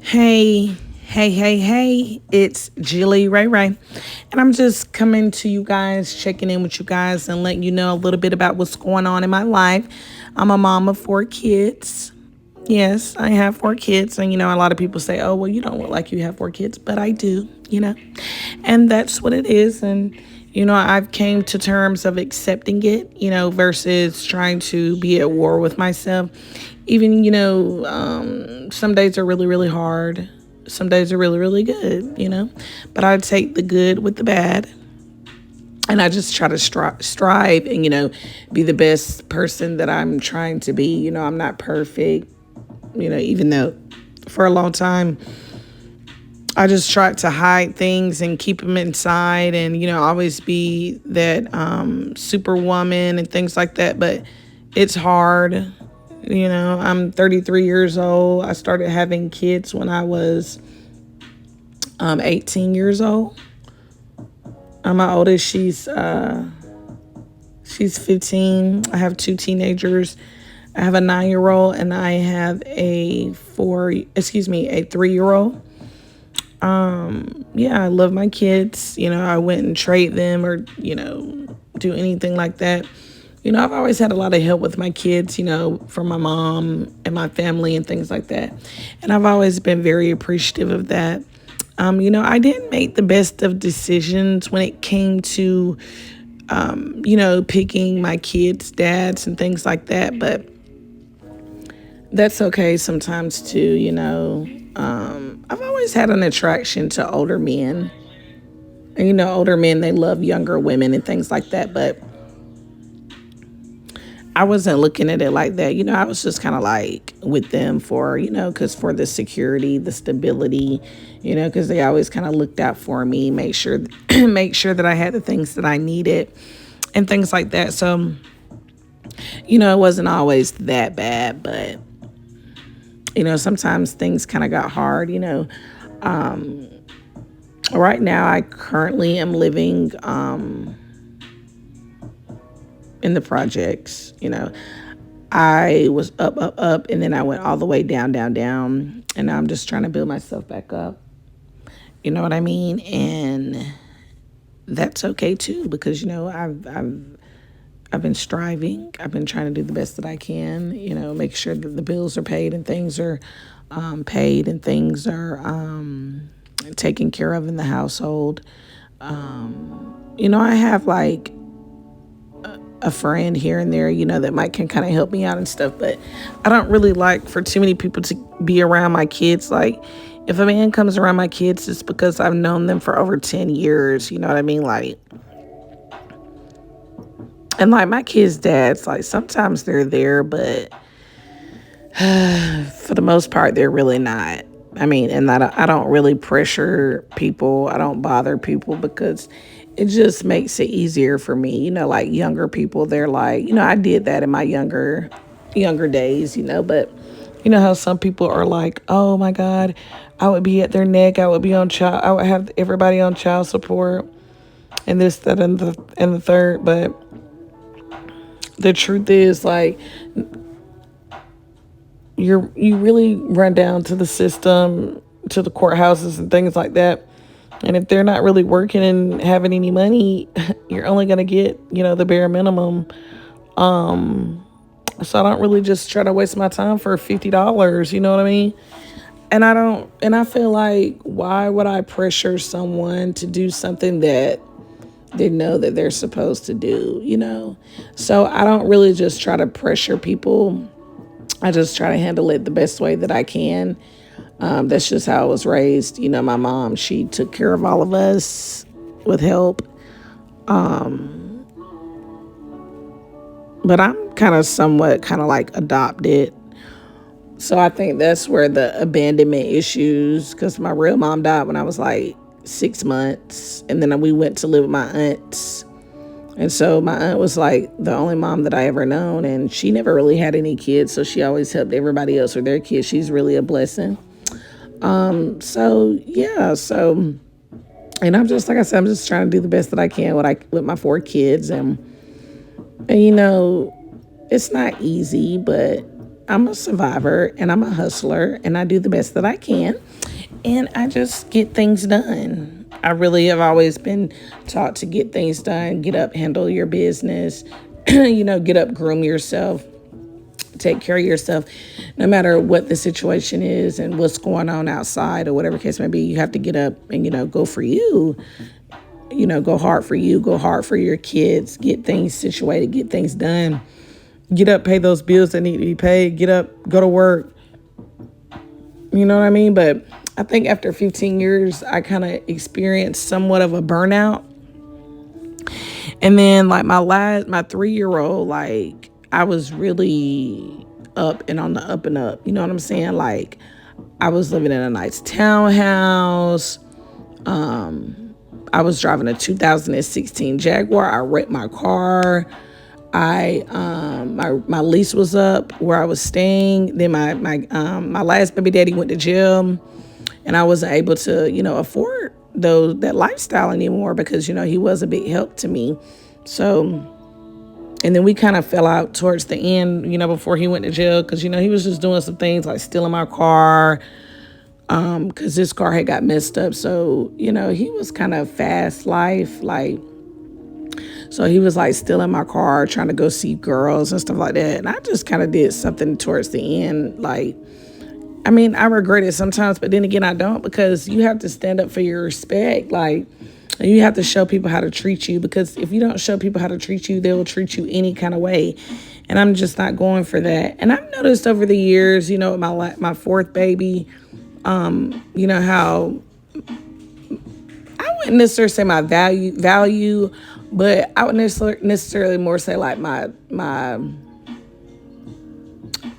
Hey, hey, it's Jilly Ray Ray. And I'm just coming to you guys, checking in with you guys, and letting you know a little bit about what's going on in my life. I'm a mom of four kids. Yes, I have four kids. And, a lot of people say, oh, well, you don't look like you have four kids, but I do. And that's what it is. And, I've came to terms of accepting it, versus trying to be at war with myself. Even, some days are really, really hard. Some days are really, really good. But I take the good with the bad. And I just try to strive and, be the best person that I'm trying to be. I'm not perfect, even though for a long time I just tried to hide things and keep them inside and, always be that superwoman and things like that. But it's hard. I'm 33 years old. I started having kids when I was 18 years old. My oldest, she's 15. I have two teenagers. I have a 9-year-old and I have a 3-year-old. Yeah, I love my kids. I wouldn't trade them or, do anything like that. I've always had a lot of help with my kids, from my mom and my family and things like that. And I've always been very appreciative of that. I didn't make the best of decisions when it came to, picking my kids' dads and things like that. But that's okay sometimes too. I've always had an attraction to older men. And, older men, they love younger women and things like that. But I wasn't looking at it like that. I was just kind of like with them for, because for the security, the stability, because they always kind of looked out for me, make sure, make sure that I had the things that I needed and things like that. So, it wasn't always that bad, but, sometimes things kind of got hard, Right now, I currently am living in the projects. I was up, and then I went all the way down, down, down, and now I'm just trying to build myself back up. You know what I mean? And that's okay too, because I've been striving. I've been trying to do the best that I can. Make sure that the bills are paid and things are paid and things are taken care of in the household. I have like a friend here and there, that might can kind of help me out and stuff. But I don't really like for too many people to be around my kids. Like, if a man comes around my kids, it's because I've known them for over 10 years. You know what I mean? Like, and like my kids' dads, like sometimes they're there, but for the most part, they're really not. I mean, and I don't really pressure people. I don't bother people because it just makes it easier for me. Like younger people, they're like, I did that in my younger days, but you know how some people are like, oh my God, I would be at their neck. I would have everybody on child support and this, that, and the third. But the truth is, like, you really run down to the system, to the courthouses and things like that. And if they're not really working and having any money, you're only going to get, the bare minimum. So I don't really just try to waste my time for $50, you know what I mean? And I feel like, why would I pressure someone to do something that they know that they're supposed to do? So I don't really just try to pressure people. I just try to handle it the best way that I can. That's just how I was raised. My mom, she took care of all of us with help. But I'm kind of somewhat kind of like adopted. So I think that's where the abandonment issues, because my real mom died when I was like 6 months. And then we went to live with my aunts. And so my aunt was like the only mom that I ever known, and she never really had any kids, so she always helped everybody else with their kids. She's really a blessing. So yeah, and I'm just, like I said, I'm just trying to do the best that I can with my four kids, and it's not easy, but I'm a survivor and I'm a hustler and I do the best that I can and I just get things done. I really have always been taught to get things done, get up, handle your business, get up, groom yourself, take care of yourself. No matter what the situation is and what's going on outside or whatever case may be, you have to get up and, go for you. Go hard for you, go hard for your kids, get things situated, get things done. Get up, pay those bills that need to be paid, get up, go to work. You know what I mean? But I think after 15 years, I kind of experienced somewhat of a burnout. And then like my 3-year-old, like I was really up and on the up and up. You know what I'm saying? Like I was living in a nice townhouse. I was driving a 2016 Jaguar. I wrecked my car. My lease was up where I was staying. Then my last baby daddy went to jail, and I wasn't able to afford that lifestyle anymore because he was a big help to me. So, and then we kind of fell out towards the end, before he went to jail because he was just doing some things like stealing my car. Because his car had got messed up. So, he was kind of fast life. So he was like stealing my car, trying to go see girls and stuff like that. And I just kind of did something towards the end. I regret it sometimes, but then again, I don't because you have to stand up for your respect. You have to show people how to treat you because if you don't show people how to treat you, they will treat you any kind of way. And I'm just not going for that. And I've noticed over the years, with my fourth baby, how I wouldn't necessarily say my value, but I would necessarily more say like my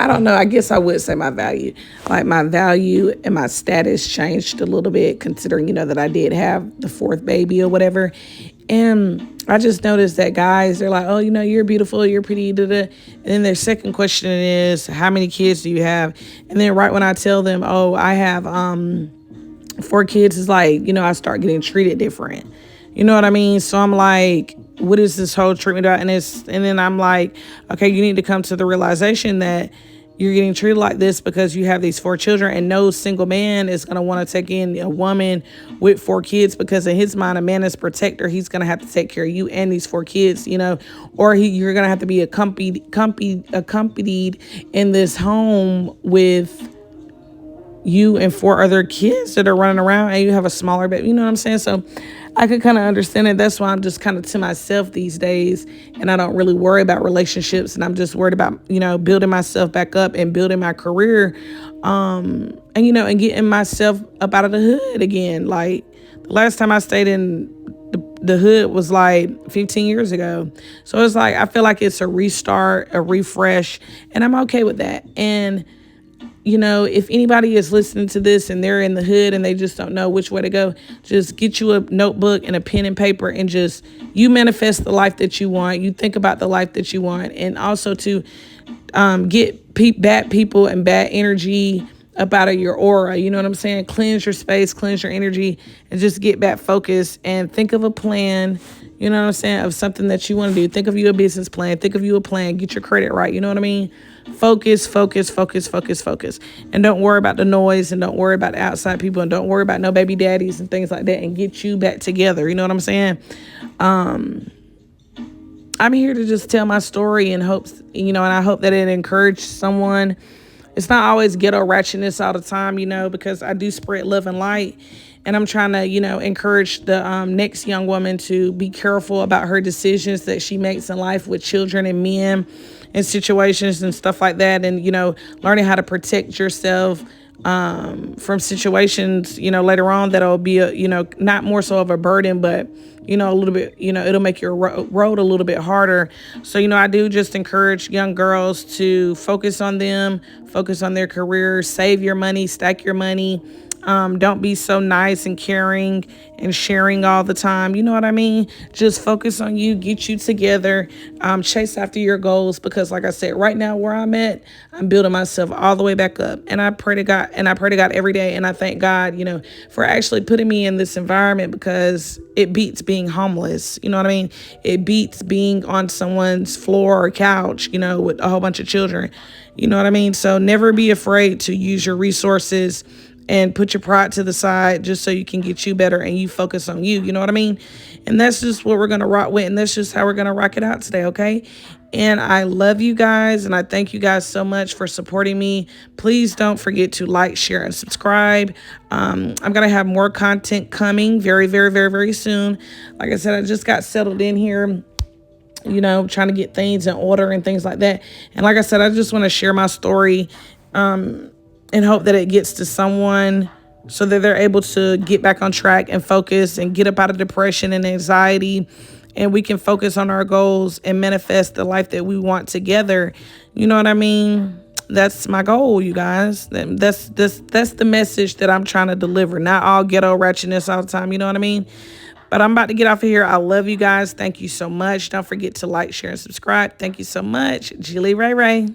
I don't know, I guess I would say my value. Like my value and my status changed a little bit considering, that I did have the fourth baby or whatever. And I just noticed that guys, they're like, oh, you're beautiful, you're pretty, da-da. And then their second question is, how many kids do you have? And then right when I tell them, oh, I have 4 kids, it's like, I start getting treated different. You know what I mean? So I'm like, what is this whole treatment about? And then I'm like, okay, you need to come to the realization that you're getting treated like this because you have these 4 children, and no single man is going to want to take in a woman with 4 kids because in his mind, a man is protector. He's going to have to take care of you and these 4 kids, or you're going to have to be accompanied in this home with you and 4 other kids that are running around, and you have a smaller baby. You know what I'm saying? So I could kind of understand it. That's why I'm just kind of to myself these days, and I don't really worry about relationships, and I'm just worried about, building myself back up and building my career, and getting myself up out of the hood again. Like the last time I stayed in the hood was like 15 years ago. So it's like, I feel like it's a restart, a refresh, and I'm okay with that. And if anybody is listening to this and they're in the hood and they just don't know which way to go, just get you a notebook and a pen and paper and just you manifest the life that you want. You think about the life that you want, and also to get bad people and bad energy up out of your aura. You know what I'm saying? Cleanse your space, cleanse your energy, and just get back focused and think of a plan. You know what I'm saying? Of something that you want to do. Think of you a business plan. Think of you a plan. Get your credit right. You know what I mean? Focus, focus, focus, focus, focus. And don't worry about the noise, and don't worry about the outside people, and don't worry about no baby daddies and things like that, and get you back together. You know what I'm saying? I'm here to just tell my story and hopes, and I hope that it encouraged someone. It's not always ghetto ratchetness all the time, because I do spread love and light. And I'm trying to, encourage the next young woman to be careful about her decisions that she makes in life with children and men and situations and stuff like that. And, learning how to protect yourself from situations, later on that'll be, not more so of a burden, but, a little bit, it'll make your road a little bit harder. So, I do just encourage young girls to focus on them, focus on their careers, save your money, stack your money, Don't be so nice and caring and sharing all the time. You know what I mean? Just focus on you, get you together, chase after your goals. Because, like I said, right now where I'm at, I'm building myself all the way back up. And I pray to God, every day. And I thank God, for actually putting me in this environment, because it beats being homeless. You know what I mean? It beats being on someone's floor or couch, with a whole bunch of children. You know what I mean? So never be afraid to use your resources and put your pride to the side, just so you can get you better and you focus on you. You know what I mean? And that's just what we're going to rock with. And that's just how we're going to rock it out today. Okay. And I love you guys. And I thank you guys so much for supporting me. Please don't forget to like, share, and subscribe. I'm going to have more content coming very, very, very, very soon. Like I said, I just got settled in here, trying to get things in order and things like that. And like I said, I just want to share my story, and hope that it gets to someone, so that they're able to get back on track and focus and get up out of depression and anxiety, and we can focus on our goals and manifest the life that we want together. You know what I mean? That's my goal, you guys. That's the message that I'm trying to deliver. Not all ghetto ratchetness all the time. You know what I mean? But I'm about to get off of here. I love you guys. Thank you so much. Don't forget to like, share, and subscribe. Thank you so much. Jilly Ray Ray.